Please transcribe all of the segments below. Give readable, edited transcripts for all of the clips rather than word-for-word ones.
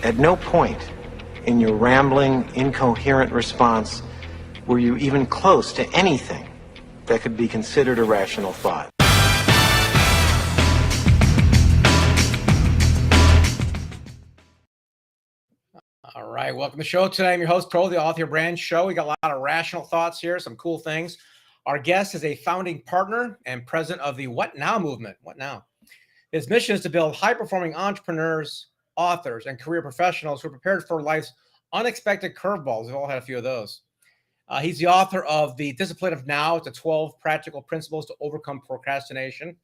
At no point in your rambling, incoherent response were you even close to anything that could be considered a rational thought. All right, welcome to the show today. I'm your host, Pro, the author brand show. We got a lot of rational thoughts here, some cool things. Our guest is a founding partner and president of the What Now movement. What Now? His mission is to build high-performing entrepreneurs, authors, and career professionals who are prepared for life's unexpected curveballs. We've all had a few of those. He's the author of The Discipline of Now. It's the 12 practical principles to overcome procrastination.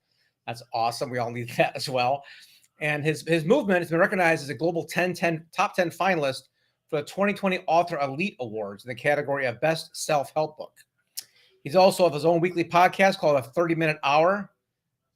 That's awesome. We all need that as well. And his movement has been recognized as a global top 10 finalist for the 2020 Author Elite Awards in the category of Best Self-Help Book. He's also of his own weekly podcast called A 30-Minute Hour.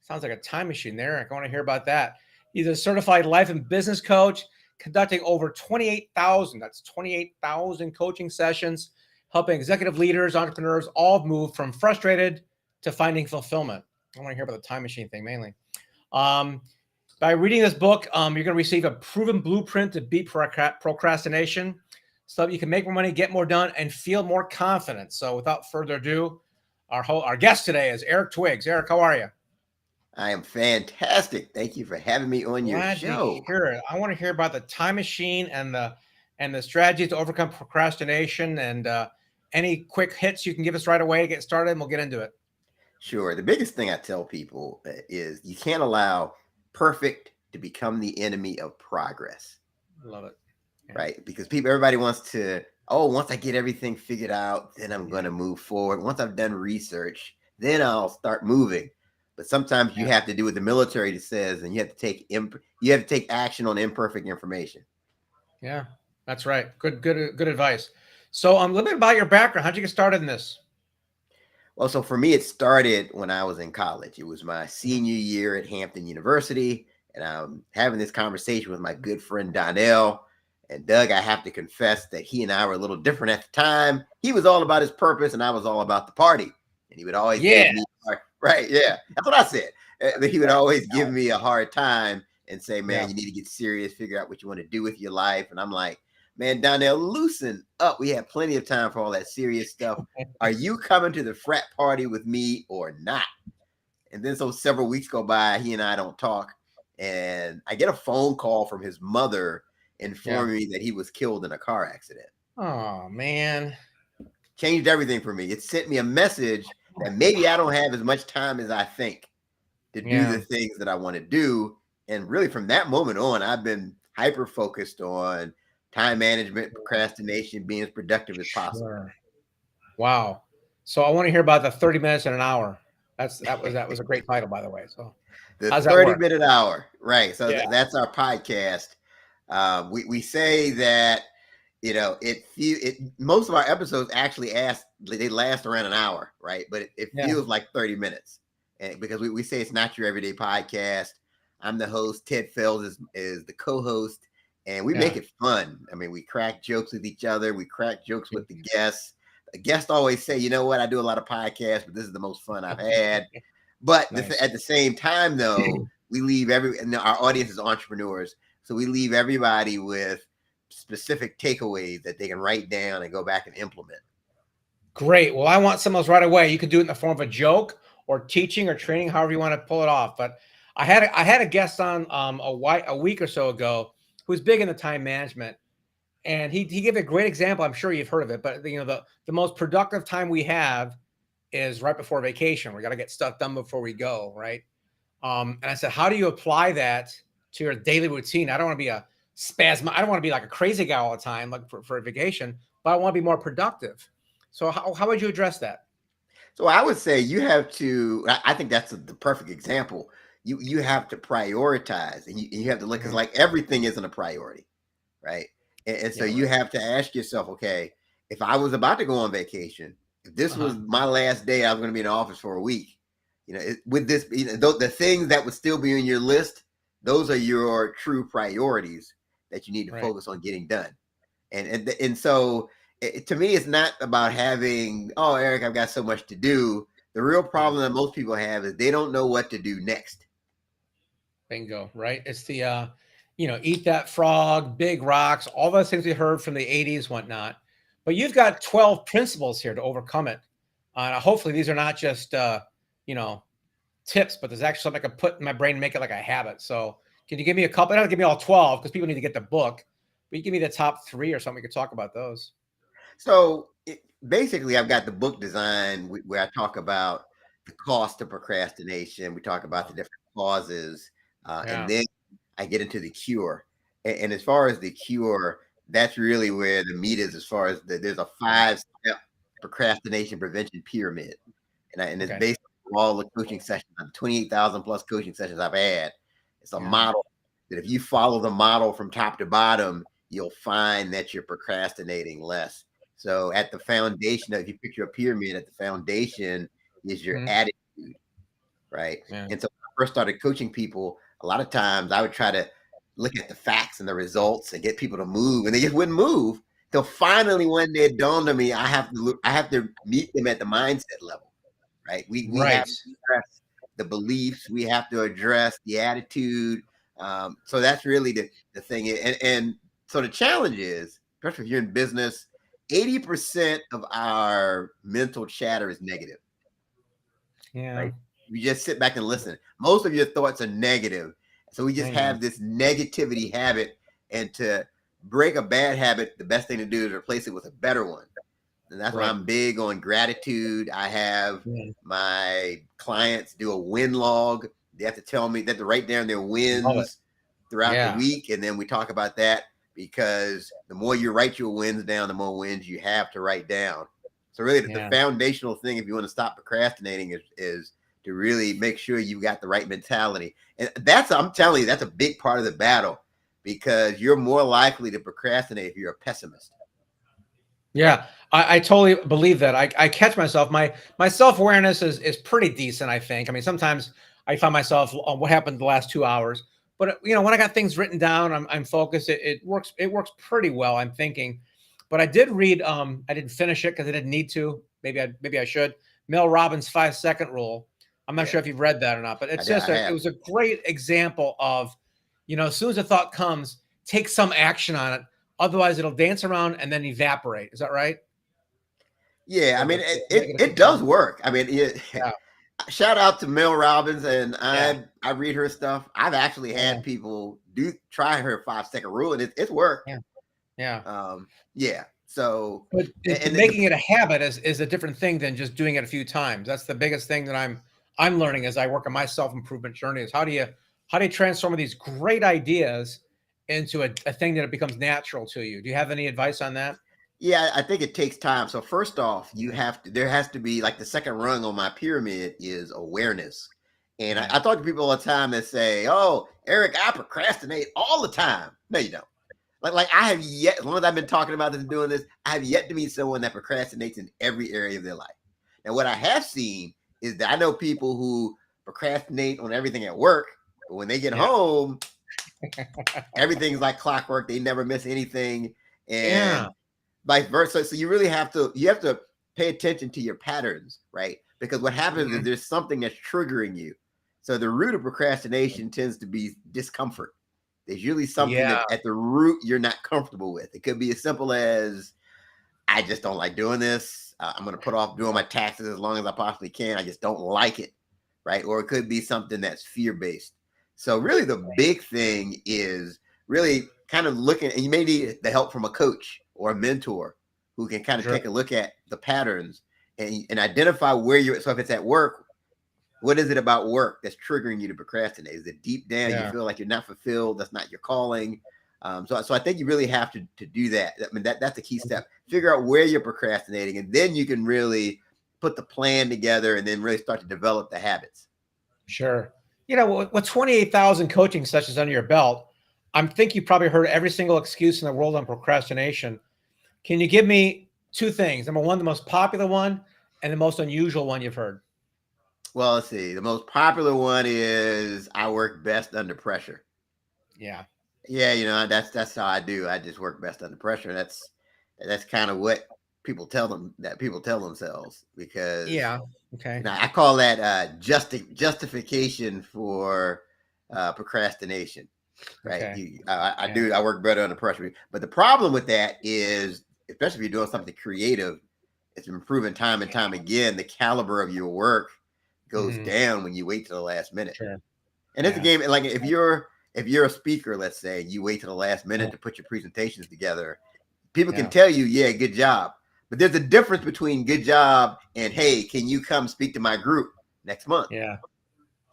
Sounds like a time machine there. I want to hear about that. He's a certified life and business coach, conducting over 28,000 coaching sessions, helping executive leaders, entrepreneurs all move from frustrated to finding fulfillment. I want to hear about the time machine thing mainly. By reading this book, you're going to receive a proven blueprint to beat procrastination so that you can make more money, get more done, and feel more confident. So without further ado, our guest today is Eric Twiggs. Eric, how are you? I am fantastic. Thank you for having me on your show. I want to hear about the time machine and the strategies to overcome procrastination, and any quick hits you can give us right away to get started, and we'll get into it. Sure. The biggest thing I tell people is you can't allow perfect to become the enemy of progress. I love it. Yeah. Right? Because everybody wants to, once I get everything figured out, then I'm going to move forward. Once I've done research, then I'll start moving. But sometimes you have to do what the military says, and you have to take action on imperfect information. Yeah, that's right. Good advice. So, a little bit about your background. How'd you get started in this? Well, so for me, it started when I was in college. It was my senior year at Hampton University, and I'm having this conversation with my good friend Donnell. And Doug, I have to confess that he and I were a little different at the time. He was all about his purpose, and I was all about the party. And he would always give me right. Yeah, that's what I said. He would always give me a hard time and say, man, you need to get serious, figure out what you want to do with your life. And I'm like, man, Donnell, loosen up. We have plenty of time for all that serious stuff. Are you coming to the frat party with me or not? And then so several weeks go by, he and I don't talk. And I get a phone call from his mother informing me that he was killed in a car accident. Oh, man. Changed everything for me. It sent me a message that maybe I don't have as much time as I think to do the things that I want to do. And really from that moment on, I've been hyper focused on time management, procrastination, being as productive as possible. Sure. Wow. So I want to hear about the 30 minutes in an hour. That was a great title, by the way. So the 30-minute hour. Right. So that's our podcast. We say that, most of our episodes actually they last around an hour, right? But it feels like 30 minutes. And because we say it's not your everyday podcast. I'm the host. Ted Fells is the co-host, and we make it fun. I mean, we crack jokes with each other. We crack jokes with the guests. The guests always say, you know what? I do a lot of podcasts, but this is the most fun I've had. But at the same time, though, we leave our audience is entrepreneurs. So we leave everybody with specific takeaways that they can write down and go back and implement. Great. Well, I want some of those right away. You could do it in the form of a joke or teaching or training, however you want to pull it off. But I had a guest on a week or so ago who's big in the time management, and he gave a great example. I'm sure you've heard of it, but the most productive time we have is right before vacation. We got to get stuff done before we go, right? And I said, how do you apply that to your daily routine? I don't want to be a spasm. I don't want to be like a crazy guy all the time, like for a vacation, but I want to be more productive. So how would you address that? So I would say you have to, I think that's the perfect example. You have to prioritize, and you have to look, because like everything isn't a priority, right? And so you have to ask yourself, okay, if I was about to go on vacation, if this was my last day, I was going to be in the office for a week, with this, the things that would still be on your list, those are your true priorities that you need to focus on getting done. And so to me, it's not about having, Eric, I've got so much to do. The real problem that most people have is they don't know what to do next. Bingo, right? It's the Eat that frog, big rocks, all those things we heard from the 80s, whatnot. But you've got 12 principles here to overcome it. Hopefully these are not just, tips, but there's actually something I can put in my brain and make it like a habit. So can you give me a couple? Don't give me all 12 because people need to get the book, but you give me the top 3 or something. We could talk about those. So basically, I've got the book design where I talk about the cost of procrastination. We talk about the different causes, and Yeah. then I get into the cure. And as far as the cure, that's really where the meat is. As far as there's a 5-step procrastination prevention pyramid, and it's Okay. based on all the coaching sessions, 28,000 plus coaching sessions I've had. It's a Yeah. model that if you follow the model from top to bottom, you'll find that you're procrastinating less. So at the foundation, if you picture a pyramid, at the foundation is your Mhm. attitude, right? Yeah. And so when I first started coaching people, a lot of times I would try to look at the facts and the results and get people to move, and they just wouldn't move. Till finally one day it dawned on me, I have to meet them at the mindset level, right? We have Right. to address the beliefs, we have to address the attitude. So that's really the thing. And so the challenge is, especially if you're in business, 80% of our mental chatter is negative, Yeah. right? You just sit back and listen. Most of your thoughts are negative. So we just Yeah. have this negativity habit. And to break a bad habit, the best thing to do is replace it with a better one. And that's why Right. I'm big on gratitude. I have Yeah. my clients do a win log. They have to tell me, they have to write down their Love it. wins throughout the Yeah. week. And then we talk about that, because the more you write your wins down, the more wins you have to write down. So really the Yeah. foundational thing, if you want to stop procrastinating, is to really make sure you got the right mentality. And I'm telling you, that's a big part of the battle, because you're more likely to procrastinate if you're a pessimist. Yeah, I totally believe that. I catch myself. My self-awareness is pretty decent, I think. I mean, sometimes I find myself on what happened the last 2 hours, but when I got things written down, I'm focused. It works pretty well. I'm thinking, but I did read. I didn't finish it because I didn't need to. Maybe I should. Mel Robbins' 5-second rule. I'm not Yeah, sure if you've read that or not, but it's I it have. was a great example of, as soon as a thought comes, take some action on it. Otherwise, it'll dance around and then evaporate. Is that right? Yeah, I mean, The it negative it does thinking. work. I mean, Yeah, shout out to Mel Robbins, and yeah, I read her stuff. I've actually yeah, had people try her 5-second rule, and it's worked. yeah, yeah. Yeah. So, But and making it a habit is a different thing than just doing it a few times. That's the biggest thing that I'm learning as I work on my self improvement journey. Is how do you transform these great ideas into a thing that it becomes natural to you? Do you have any advice on that? yeah, I think it takes time. So first off, there has to be, like, the second rung on my pyramid is awareness. And Yeah, I talk to people all the time that say, "Oh, Eric, I procrastinate all the time." No, you don't. Like I have yet, as long as I've been talking about this and doing this, I have yet to meet someone that procrastinates in every area of their life. And what I have seen is that I know people who procrastinate on everything at work, but when they get yeah, home, everything's like clockwork. They never miss anything, yeah, and vice versa. So you have to pay attention to your patterns, right? Because what happens is mhm, there's something that's triggering you. So the root of procrastination tends to be discomfort. There's usually something yeah, that at the root you're not comfortable with. It could be as simple as, I just don't like doing this. I'm going to put off doing my taxes as long as I possibly can. I just don't like it, right? Or it could be something that's fear based. So really, the big thing is really kind of looking, and you may need the help from a coach or a mentor who can kind of sure, take a look at the patterns and identify where you're. So if it's at work, what is it about work that's triggering you to procrastinate? Is it deep down you yeah, feel like you're not fulfilled? That's not your calling. So I think you really have to do that. I mean, that's a key step. Figure out where you're procrastinating, and then you can really put the plan together, and then really start to develop the habits. sure. With 28,000 coaching sessions under your belt, I'm think you probably heard every single excuse in the world on procrastination. Can you give me two things? Number one, the most popular one, and the most unusual one you've heard. Well, let's see. The most popular one is, I work best under pressure. Yeah. Yeah, that's how I do. I just work best under pressure. That's kind of what people tell themselves, because Yeah. Okay. I call that justification for procrastination. right? Okay. I do. I work better under pressure. But the problem with that is, especially if you're doing something creative, it's been proven time and time again, the caliber of your work goes Mhm. down when you wait to the last minute. Sure. And it's a Yeah. game. Like if you're a speaker, let's say, you wait to the last minute Yeah. to put your presentations together, people can Yeah. tell you, yeah, good job. But there's a difference between good job and, hey, can you come speak to my group next month? Yeah.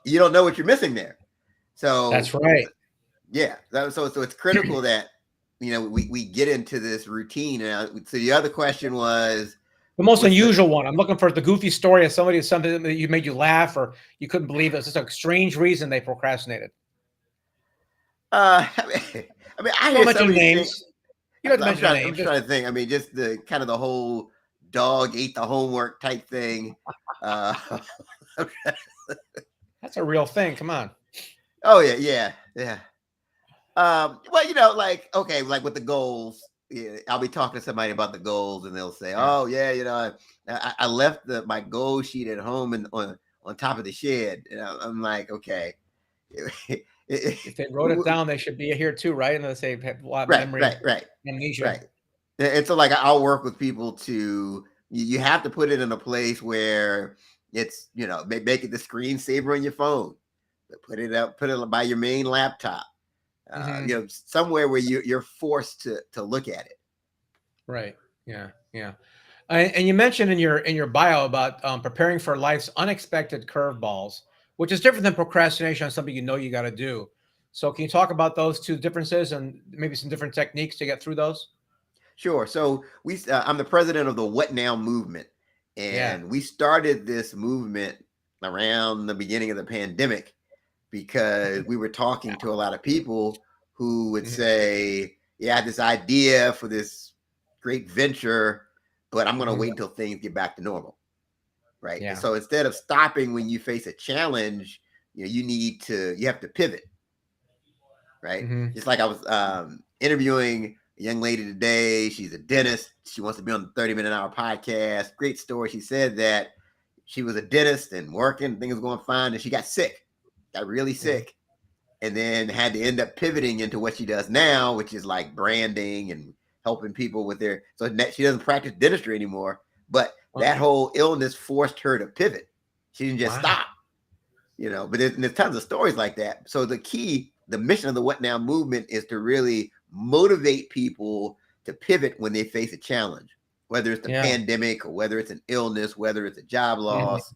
You don't know what you're missing there. So That's right. yeah, so it's critical that we get into this routine. And so the other question was, The most what's the unusual one. I'm looking for the goofy story of something that you made you laugh or you couldn't believe it. It's just a strange reason they procrastinated. I mean, I Don't hear so mention many things. names. You don't have to mention a I'm name. Just trying to think. I mean, just the kind of the whole dog ate the homework type thing. Uh, that's a real thing. Come on. oh yeah. Well, like, okay, like with the goals, yeah, I'll be talking to somebody about the goals, and they'll say, Yeah. "Oh yeah, I left my goal sheet at home and on top of the shed." And I'm like, okay. If they wrote it down, they should be here too, right? And they say have a lot of Right, memory right. amnesia. And so like I'll work with people to you have to put it in a place where it's make it the screensaver on your phone, but put it by your main laptop, somewhere where you're forced to look at it. Right. Yeah. Yeah. And you mentioned in your bio about preparing for life's unexpected curveballs, which is different than procrastination on something you got to do. So can you talk about those two differences and maybe some different techniques to get through those? Sure. So I'm the president of the What Now movement, Yeah. and we started this movement around the beginning of the pandemic because we were talking to a lot of people who would Mhm. say, "Yeah, I had this idea for this great venture, but I'm going to Mhm. wait until things get back to normal." Right. And Yeah. so instead of stopping when you face a challenge, you have to pivot. Right. Mhm. Just like I was interviewing a young lady today. She's a dentist. She wants to be on the 30-minute hour podcast. Great story. She said that she was a dentist and working, things was going fine, and she got really sick, and then had to end up pivoting into what she does now, which is like branding and helping people with their. So she doesn't practice dentistry anymore, but that whole illness forced her to pivot. She didn't just Wow. stop, but there's tons of stories like that. So the mission of the What Now movement is to really motivate people to pivot when they face a challenge, whether it's the Yeah. pandemic or whether it's an illness, whether it's a job loss.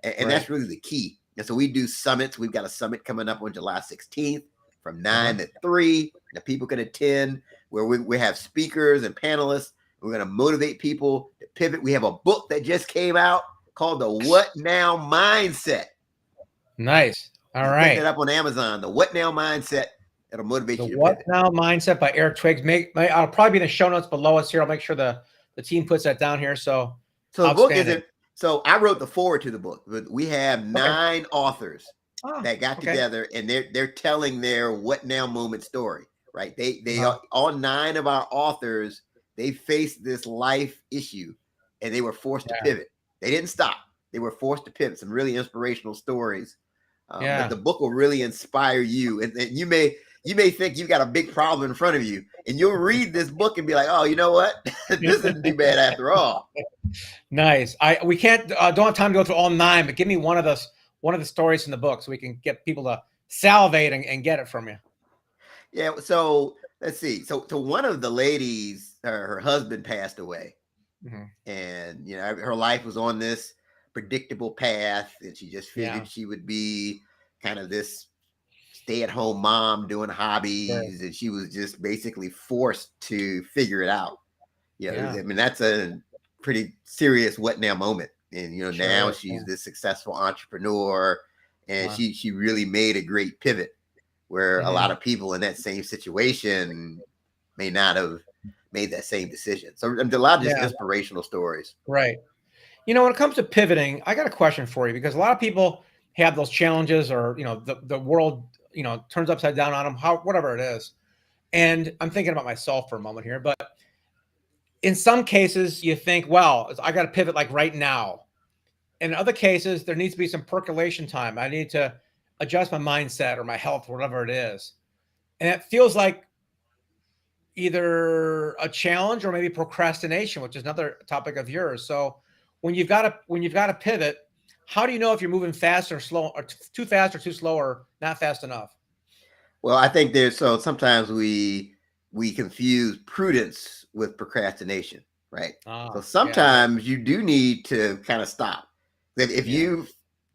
And Right. that's really the key. And so we do summits. We've got a summit coming up on July 16th from 9 to 3 that people can attend, where we have speakers and panelists. We're going to motivate people to pivot. We have a book that just came out called The What Now Mindset. Nice. All You right. pick it up on Amazon. The What Now Mindset. It'll motivate The you to What pivot. Now Mindset by Eric Twiggs. I'll probably be in the show notes below us here. I'll make sure the team puts that down here. So the book isn't. So I wrote the foreword to the book, but we have 9 authors that got together, and they're telling their What Now moment story. Right? They all 9 of our authors, they faced this life issue, and they were forced to pivot. They didn't stop. They were forced to pivot. Some really inspirational stories. But the book will really inspire you, and you may think you've got a big problem in front of you, and you'll read this book and be like, "Oh, you know what? This isn't too bad after all." Nice. We can't don't have time to go through all 9, but give me one of the stories in the book so we can get people to salivate and get it from you. Yeah. So let's see. So one of the ladies, her husband passed away, and her life was on this predictable path, and she just figured she would be kind of this stay-at-home mom doing hobbies, and she was just basically forced to figure it out. I mean, that's a pretty serious what now moment. And now she's this successful entrepreneur, and she really made a great pivot where a lot of people in that same situation may not have made that same decision. So a lot of just inspirational stories. Right. When it comes to pivoting, I got a question for you, because a lot of people have those challenges, or the world turns upside down on them, whatever it is. And I'm thinking about myself for a moment here, but in some cases you think, well, I got to pivot like right now. In other cases, there needs to be some percolation time. I need to adjust my mindset or my health, whatever it is. And it feels like either a challenge or maybe procrastination, which is another topic of yours. So when you've got to pivot, how do you know if you're moving fast or slow, or too fast or too slow, or not fast enough? Well, I think so sometimes we confuse prudence with procrastination, right? So Yeah, right. sometimes you do need to kind of stop. If Yeah.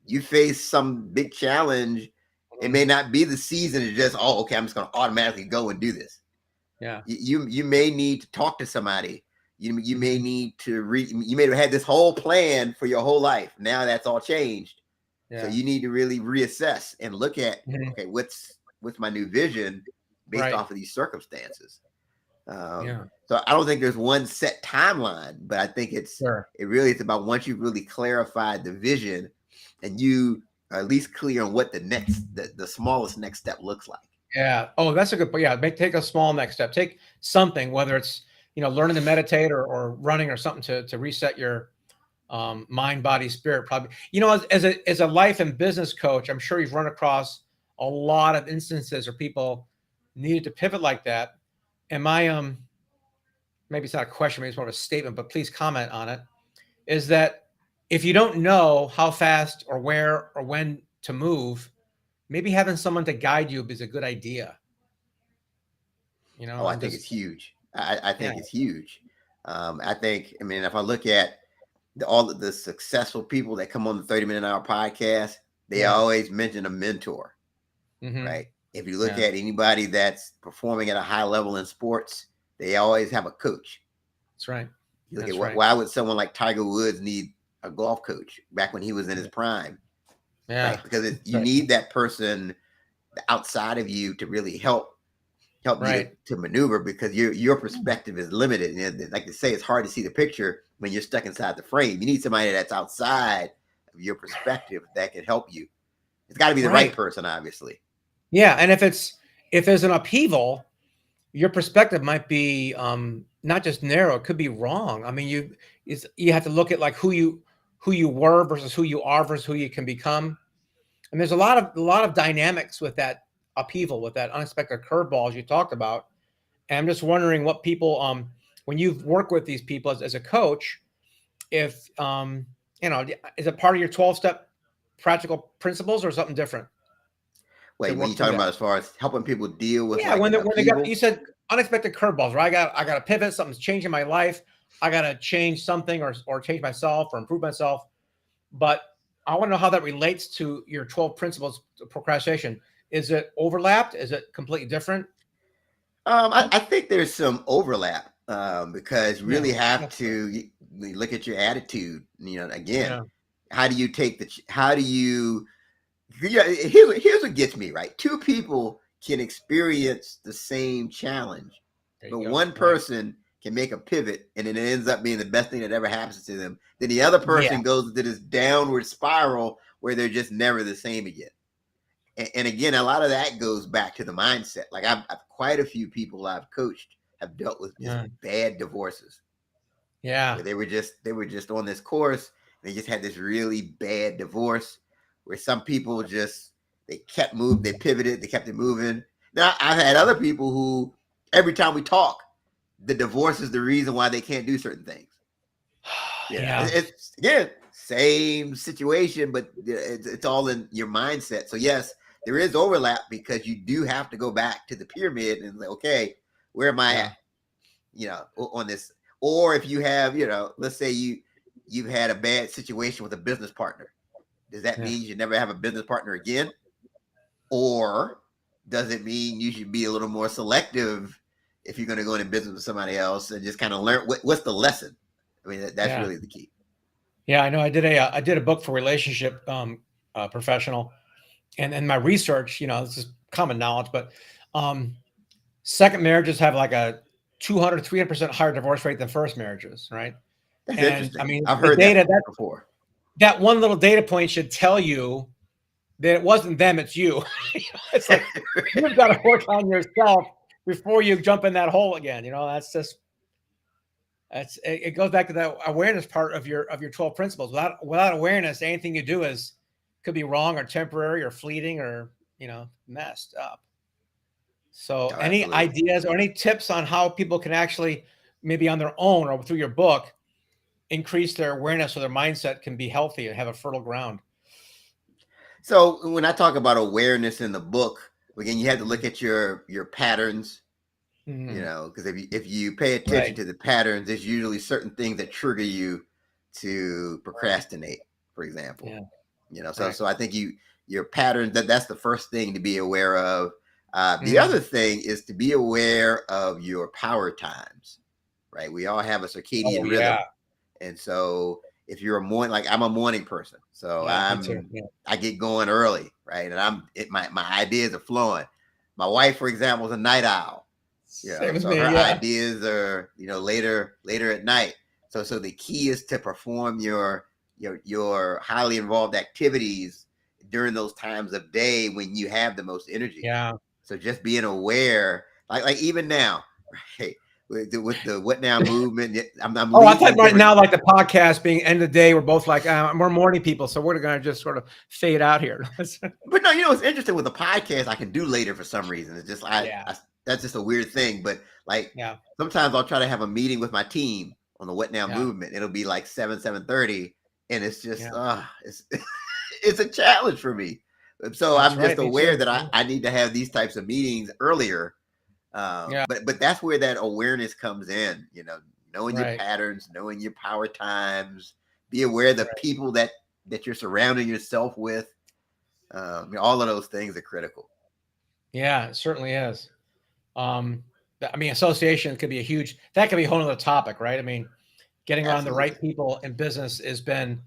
you face some big challenge, it may not be the season to just, oh, okay, I'm just going to automatically go and do this. Yeah. You may need to talk to somebody. You may need to you may have had this whole plan for your whole life. Now that's all changed. So Yeah. you need to really reassess and look at, Mhm. okay, what's my new vision based Right. off of these circumstances. Yeah. So I don't think there's one set timeline, but I think Sure. it really is about once you've really clarified the vision and you are at least clear on what the smallest next step looks like. Yeah. Oh, that's a good point. Yeah. Take a small next step. Take something, whether it's, learning to meditate or running or something to reset your mind, body, spirit. Probably, as a life and business coach, I'm sure you've run across a lot of instances where people needed to pivot like that. And my, maybe it's not a question, maybe it's more of a statement, but please comment on it, is that if you don't know how fast or where or when to move, maybe having someone to guide you is a good idea. Oh, I I'm think it's just, huge. I yeah, think it's huge. I mean, if I look at all of the successful people that come on the 30-minute hour podcast, they yeah, always mention a mentor, hmm, right? If you look yeah, at anybody that's performing at a high level in sports, they always have a coach. that's right. You look at That's right. why would someone like Tiger Woods need a golf coach back when he was in his prime, Yeah, right? Because that's you right. need that person outside of you to really help you Right. to maneuver, because your perspective is limited. And like they say, it's hard to see the picture when you're stuck inside the frame. You need somebody that's outside of your perspective that can help you. It's got to be the right Right. person, obviously. Yeah. And if there's an upheaval, your perspective might be not just narrow, it could be wrong. I mean, you have to look at like who you were versus who you are versus who you can become. And there's a lot of dynamics with that upheaval, with that unexpected curveballs you talked about. And I'm just wondering what people, when you've worked with these people as a coach, if, is it part of your 12-step practical principles or something different to Wait, what are you work through talking that? about as far as helping people deal with Yeah, like an when they got, you upheaval? said unexpected curveballs, right? I got to pivot. Something's changing my life. I got to change something or change myself or improve myself. But I want to know how that relates to your 12 principles of procrastination. Is it overlapped? Is it completely different? I think there's some overlap, because you Yeah, really have that's good. to look at your attitude. Again, Yeah, how do you take how do you yeah, here's what gets me, right. Two people can experience the same challenge, there you but go. one Right. person can make a pivot and then it ends up being the best thing that ever happens to them. Then the other Yeah. person goes into this downward spiral where they're just never the same again. And again, a lot of that goes back to the mindset. Like I've quite a few people I've coached have dealt with just Yeah. bad divorces Yeah. where they were just on this course. They just had this really bad divorce where some people just they pivoted, they kept it moving. Now I've had other people who every time we talk, the divorce is the reason why they can't do certain things. Yeah. It's again same situation, but it's all in your mindset. So yes, there is overlap because you do have to go back to the pyramid and say, okay, where am I at? Yeah. On this. Or if you have, let's say you've had a bad situation with a business partner. Does that Yeah. mean you should never have a business partner again? Or does it mean you should be a little more selective if you're going to go into business with somebody else and just kind of learn what's the lesson? I mean, that's Yeah. really the key. Yeah. I know. I did a book for relationship professional, and my research. This is common knowledge, but um, second marriages have like a 200-300% higher divorce rate than first marriages, right? That's And I interesting. mean, I've the heard that data before. that one little data point should tell you that it wasn't them, it's you. It's like you've got to work on yourself before you jump in that hole again. It goes back to that awareness part of your 12 principles. Without awareness, anything you do could be wrong or temporary or fleeting or messed up. So Oh, any absolutely. ideas or any tips on how people can actually, maybe on their own or through your book, increase their awareness so their mindset can be healthy and have a fertile ground? So when I talk about awareness in the book, again, you have to look at your patterns, Mhm. because if you pay attention Right. to the patterns, there's usually certain things that trigger you to procrastinate, for example. Yeah. So Right. so I think your pattern, that's the first thing to be aware of. The Mhm. other thing is to be aware of your power times, right? We all have a Oh circadian yeah. rhythm. And so if you're like I'm a morning person, so Yeah. Me too. Yeah. I get going early, right? And my ideas are flowing. My wife, for example, is a night owl, Same as so me. her Yeah. ideas are, later at night. So the key is to perform your highly involved activities during those times of day when you have the most energy. Yeah. So just being aware, like even now, right? With the what now movement, I'm Oh, I leading thought in right different. now, like the podcast being end of the day, we're both like, we're morning people, so we're gonna just sort of fade out here. But no, it's interesting with the podcast I can do later for some reason. It's just Yeah. that's just a weird thing. But like Yeah. sometimes I'll try to have a meeting with my team on the What Now Yeah. movement. It'll be like 7:30, and it's just Yeah. it's it's a challenge for me. So That's I'm just right. Me aware too. that Yeah. I need to have these types of meetings earlier. Yeah. But that's where that awareness comes in. Knowing your Right. patterns, knowing your power times, be aware of the Right. people that you're surrounding yourself with. All of those things are critical. Yeah. It certainly is. Um, I mean, association could be that could be a whole other topic, right? I mean, getting around the Absolutely. right people in business has been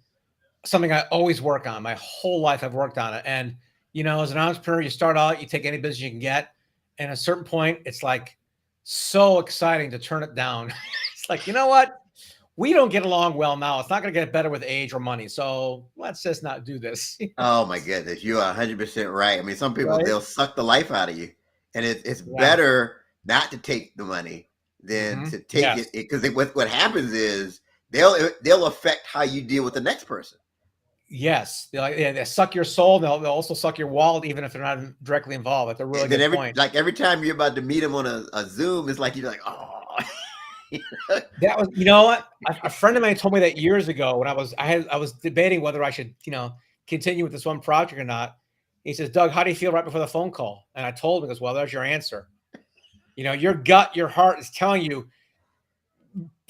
something I always work on. My whole life I've worked on it. And, as an entrepreneur, you start out, you take any business you can get. And at a certain point, it's like so exciting to turn it down. It's like, you know what? We don't get along well now. It's not going to get better with age or money. So let's just not do this. Oh my goodness, you are 100% right. I mean, some people, Right? they'll suck the life out of you, and it's Yeah. better not to take the money than Hmm. to take Yes. it, because what happens is they'll affect how you deal with the next person. Yes. They suck your soul. They'll also suck your wallet, even if they're not directly involved. That's a really And then good point. every time you're about to meet them on a Zoom, it's like you're like, oh. That was, you know what? A friend of mine told me that years ago when I was debating whether I should, continue with this one project or not. He says, Doug, how do you feel right before the phone call? And I told him, he goes, well, there's your answer. Your gut, your heart is telling you,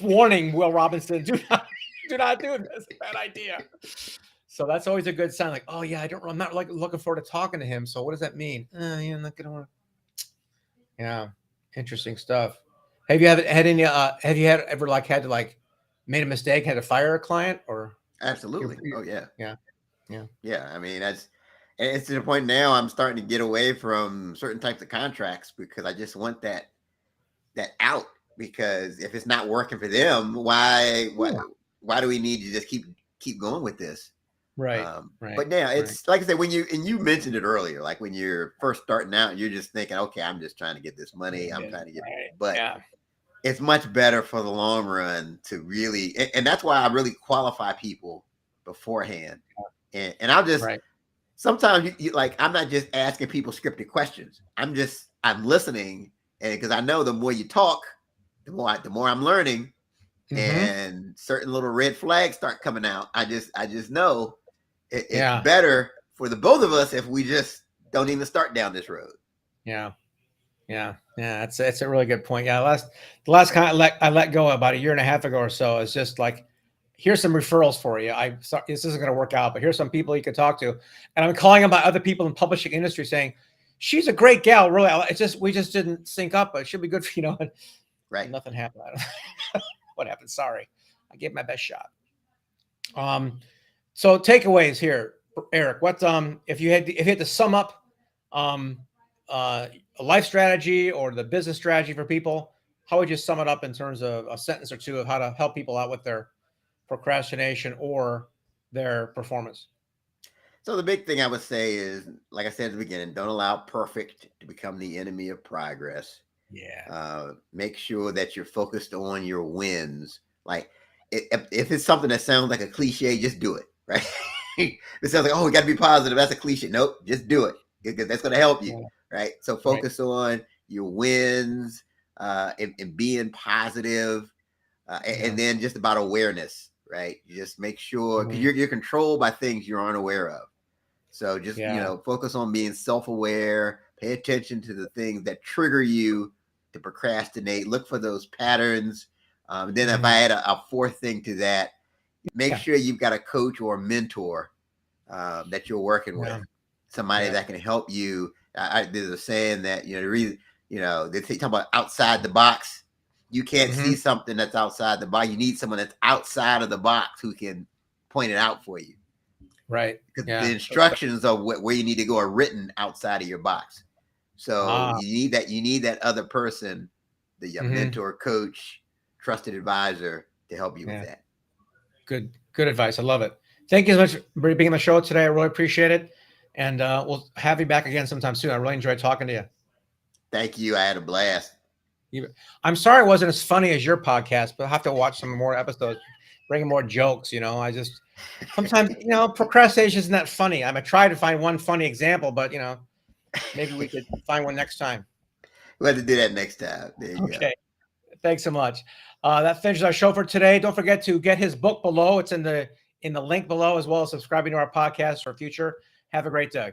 warning, Will Robinson, do not do this. It's a bad idea. So that's always a good sign. Like, oh yeah, I'm not like looking forward to talking to him. So what does that mean? Yeah, I'm not gonna want. Yeah, interesting stuff. Have you ever had to made a mistake, had to fire a client, or Absolutely. Oh yeah. yeah, yeah, Yeah, I mean, it's to the point now I'm starting to get away from certain types of contracts because I just want that out. Because if it's not working for them, why why yeah. why do we need to just keep going with this? Right, right, But yeah, right. it's like I said, you mentioned it earlier, like when you're first starting out, you're just thinking, okay, I'm just trying to get this money. I'm trying to get, Right. but Yeah. it's much better for the long run to really, and that's why I really qualify people beforehand. And I'll just, Right. sometimes you like, I'm not just asking people scripted questions. I'm listening. And because I know the more you talk, the more I'm learning, Mm-hmm. and certain little red flags start coming out. I just know it's Yeah. better for the both of us if we just don't even start down this road. Yeah. Yeah. Yeah. That's a really good point. Yeah. The last kind I let go about a year and a half ago or so is just like, here's some referrals for you. This isn't going to work out, but here's some people you can talk to. And I'm calling about other people in publishing industry saying, she's a great gal. Really. We just didn't sync up, but it should be good for, Right. and nothing happened. What happened? Sorry. I gave my best shot. So takeaways here, Eric, if you had to sum up, um, a life strategy or the business strategy for people, how would you sum it up in terms of a sentence or two of how to help people out with their procrastination or their performance? So the big thing I would say is, like I said at the beginning, don't allow perfect to become the enemy of progress. Yeah. Make sure that you're focused on your wins. Like if it's something that sounds like a cliche, just do it. Right? It sounds like, oh, we got to be positive. That's a cliche. Nope, just do it because that's going to help you. Yeah. Right? So Right. focus on your wins, and being positive, and then just about awareness, right? You just make sure, because you're controlled by things you're unaware of. So just, focus on being self-aware, pay attention to the things that trigger you to procrastinate, look for those patterns. Then if I add a fourth thing to that, make sure you've got a coach or a mentor that you're working with, somebody that can help you. There's a saying that, the reason, they talk about outside the box. You can't see something that's outside the box. You need someone that's outside of the box who can point it out for you. Right. Because the instructions of where you need to go are written outside of your box. So you need that other person, your mentor, coach, trusted advisor to help you with that. Good advice. I love it. Thank you so much for being on the show today. I really appreciate it. And we'll have you back again sometime soon. I really enjoyed talking to you. Thank you. I had a blast. I'm sorry it wasn't as funny as your podcast, but I'll have to watch some more episodes, bringing more jokes. I just sometimes, procrastination isn't that funny. I'm going to try to find one funny example, but, maybe we could find one next time. We'll have to do that next time. There you go. Thanks so much. That finishes our show for today. Don't forget to get his book below. It's in the link below, as well as subscribing to our podcast for future. Have a great day.